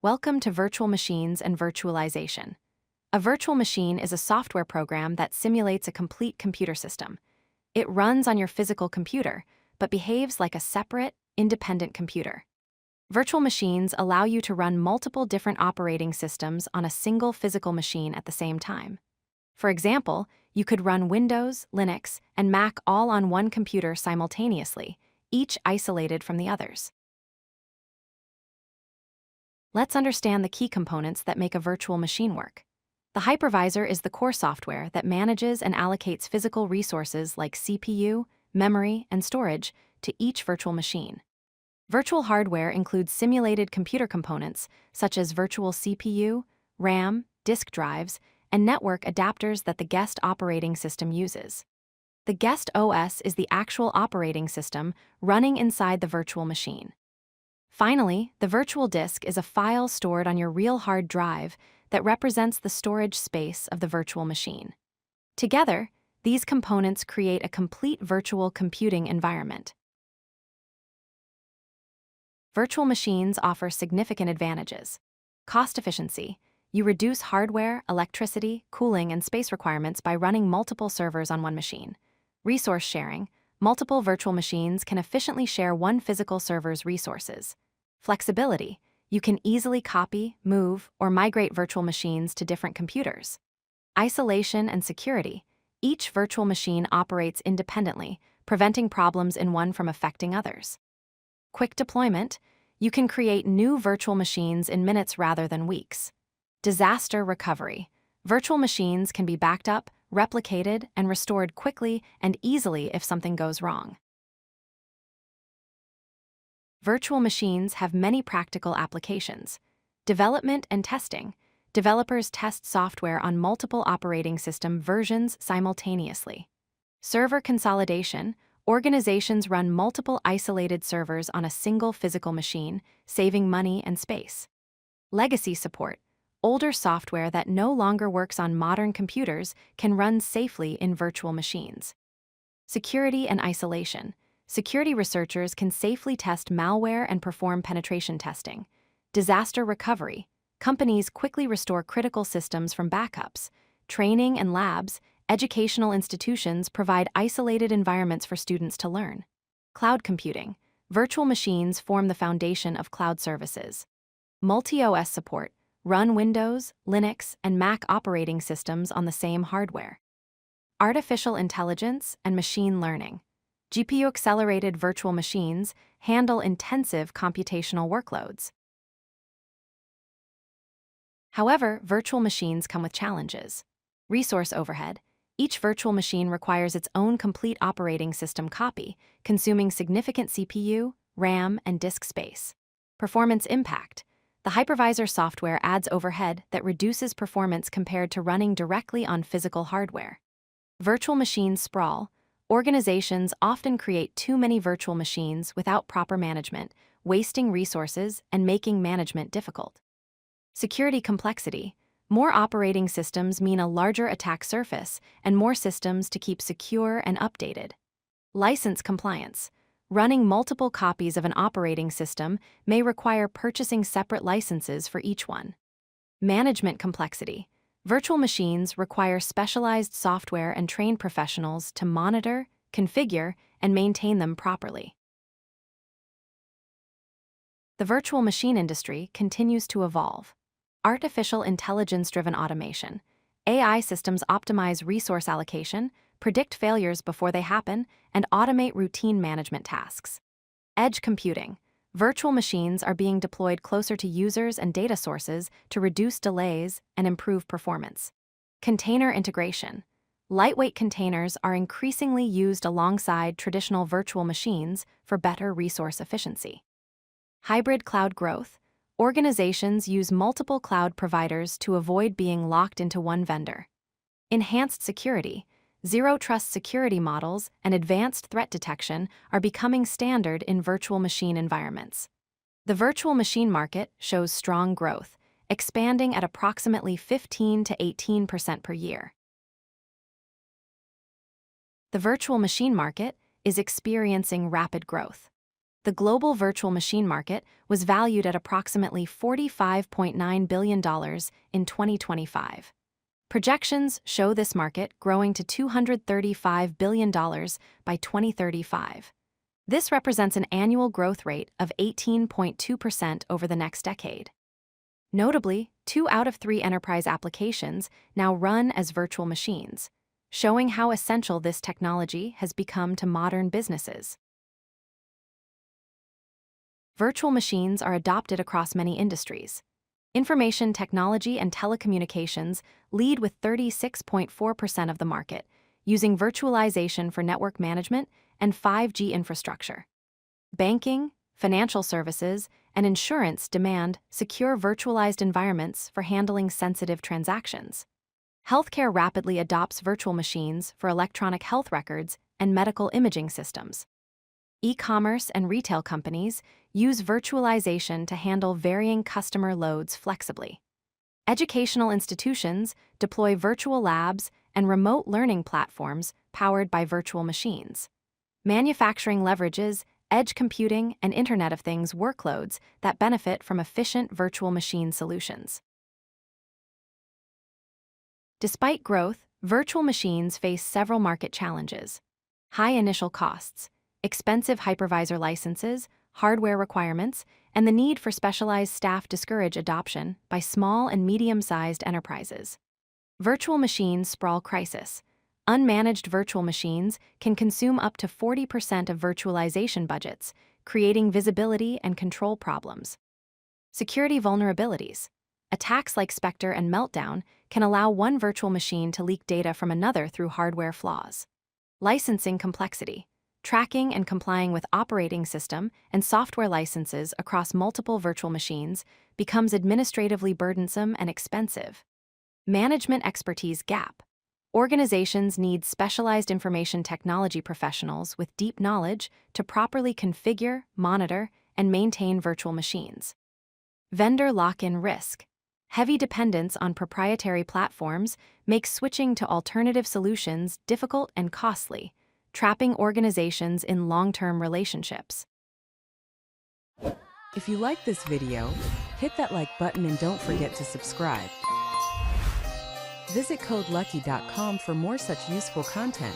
Welcome to Virtual Machines and Virtualization. A virtual machine is a software program that simulates a complete computer system. It runs on your physical computer, but behaves like a separate, independent computer. Virtual machines allow you to run multiple different operating systems on a single physical machine at the same time. For example, you could run Windows, Linux, and Mac all on one computer simultaneously, each isolated from the others. Let's understand the key components that make a virtual machine work. The hypervisor is the core software that manages and allocates physical resources like CPU, memory, and storage to each virtual machine. Virtual hardware includes simulated computer components such as virtual CPU, RAM, disk drives, and network adapters that the guest operating system uses. The guest OS is the actual operating system running inside the virtual machine. Finally, the virtual disk is a file stored on your real hard drive that represents the storage space of the virtual machine. Together, these components create a complete virtual computing environment. Virtual machines offer significant advantages. Cost efficiency. You reduce hardware, electricity, cooling, and space requirements by running multiple servers on one machine. Resource sharing. Multiple virtual machines can efficiently share one physical server's resources. Flexibility. You can easily copy, move, or migrate virtual machines to different computers. Isolation and security. Each virtual machine operates independently, preventing problems in one from affecting others. Quick deployment. You can create new virtual machines in minutes rather than weeks. Disaster recovery. Virtual machines can be backed up, replicated, and restored quickly and easily if something goes wrong. Virtual machines have many practical applications. Development and testing. Developers test software on multiple operating system versions simultaneously. Server consolidation. Organizations run multiple isolated servers on a single physical machine, saving money and space. Legacy support. Older software that no longer works on modern computers can run safely in virtual machines. Security and isolation. Security researchers can safely test malware and perform penetration testing. Disaster recovery. Companies quickly restore critical systems from backups. Training and labs. Educational institutions provide isolated environments for students to learn. Cloud computing. Virtual machines form the foundation of cloud services. Multi-OS support. Run Windows, Linux, and Mac operating systems on the same hardware. Artificial intelligence and machine learning. GPU-accelerated virtual machines handle intensive computational workloads. However, virtual machines come with challenges. Resource overhead. Each virtual machine requires its own complete operating system copy, consuming significant CPU, RAM, and disk space. Performance impact. The hypervisor software adds overhead that reduces performance compared to running directly on physical hardware. Virtual machine sprawl. Organizations often create too many virtual machines without proper management, wasting resources and making management difficult. Security complexity. More operating systems mean a larger attack surface and more systems to keep secure and updated. License compliance. Running multiple copies of an operating system may require purchasing separate licenses for each one. Management complexity. Virtual machines require specialized software and trained professionals to monitor, configure, and maintain them properly. The virtual machine industry continues to evolve. Artificial intelligence-driven automation. AI systems optimize resource allocation, predict failures before they happen, and automate routine management tasks. Edge computing. Virtual machines are being deployed closer to users and data sources to reduce delays and improve performance. Container integration. Lightweight containers are increasingly used alongside traditional virtual machines for better resource efficiency. Hybrid cloud growth. Organizations use multiple cloud providers to avoid being locked into one vendor. Enhanced security. Zero-trust security models and advanced threat detection are becoming standard in virtual machine environments. The virtual machine market shows strong growth, expanding at approximately 15 to 18% per year. The virtual machine market is experiencing rapid growth. The global virtual machine market was valued at approximately $45.9 billion in 2025. Projections show this market growing to $235 billion by 2035. This represents an annual growth rate of 18.2% over the next decade. Notably, 2 out of 3 enterprise applications now run as virtual machines, showing how essential this technology has become to modern businesses. Virtual machines are adopted across many industries. Information technology and telecommunications lead with 36.4% of the market, using virtualization for network management and 5G infrastructure. Banking, financial services, and insurance demand secure virtualized environments for handling sensitive transactions. Healthcare rapidly adopts virtual machines for electronic health records and medical imaging systems. E-commerce and retail companies use virtualization to handle varying customer loads flexibly. Educational institutions deploy virtual labs and remote learning platforms powered by virtual machines. Manufacturing leverages edge computing and Internet of Things workloads that benefit from efficient virtual machine solutions. Despite growth, virtual machines face several market challenges. High initial costs, expensive hypervisor licenses, hardware requirements, and the need for specialized staff discourage adoption by small and medium-sized enterprises. Virtual machines sprawl crisis. Unmanaged virtual machines can consume up to 40% of virtualization budgets, creating visibility and control problems. Security vulnerabilities. Attacks like Spectre and Meltdown can allow one virtual machine to leak data from another through hardware flaws. Licensing complexity. Tracking and complying with operating system and software licenses across multiple virtual machines becomes administratively burdensome and expensive. Management expertise gap. Organizations need specialized information technology professionals with deep knowledge to properly configure, monitor, and maintain virtual machines. Vendor lock-in risk. Heavy dependence on proprietary platforms makes switching to alternative solutions difficult and costly, trapping organizations in long-term relationships. If you like this video, hit that like button and don't forget to subscribe. Visit codelucky.com for more such useful content.